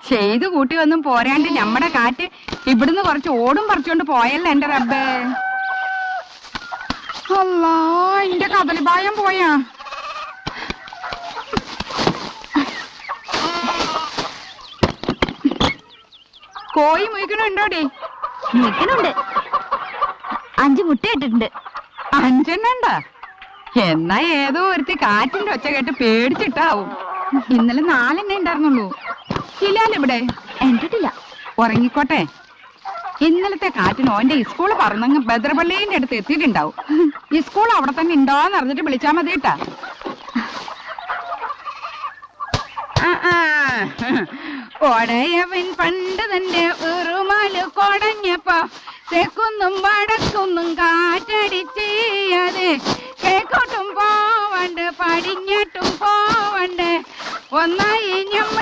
ചെയ്തു കൂട്ടി ഒന്നും പോരാണ്ട് ഞമ്മടെ കാറ്റ് ഇവിടുന്ന് കുറച്ച് ഓടും പറിച്ചോണ്ട് പോയല്ലോ എന്റെ റബ്ബേ. അല്ലാ, എന്റെ കദളിപായം പോയാ. കോഴി മുയിക്കണുണ്ടോടി? മുയിക്കണുണ്ട്. 5 മുട്ട ഇട്ടിട്ടുണ്ട്. 5 എന്നാ ഏതോ ഒരുത്തി കാറ്റിന്റെ ഒച്ച കേട്ട് പേടിച്ചിട്ടാവും. ഇന്നലെ 4 ഉണ്ടായിരുന്നുള്ളൂ. ഇല്ലാലിവിടെ എന്തിട്ടില്ല. ഉറങ്ങിക്കോട്ടെ. ഇന്നലത്തെ കാറ്റിന് ഓന്റെ സ്കൂള് പറന്നങ്ങ് ബദ്രപള്ളീന്റെ അടുത്ത് എത്തിയിട്ടുണ്ടാവും. ഈ സ്കൂൾ അവിടെ തന്നെ ഉണ്ടോന്ന് അറിഞ്ഞിട്ട് വിളിച്ചാ മതി കേട്ടാ. കൊടയവൻ പണ്ട് തന്റെ ഉറുമാല് കൊടഞ്ഞപ്പോ തെക്കുന്നും വടക്കുന്നും കാറ്റടിച്ചത് കിഴക്കോട്ടും പോവണ്ട് പടിഞ്ഞാട്ടും പോവണ്ട് ഒന്നായി ഞമ്മ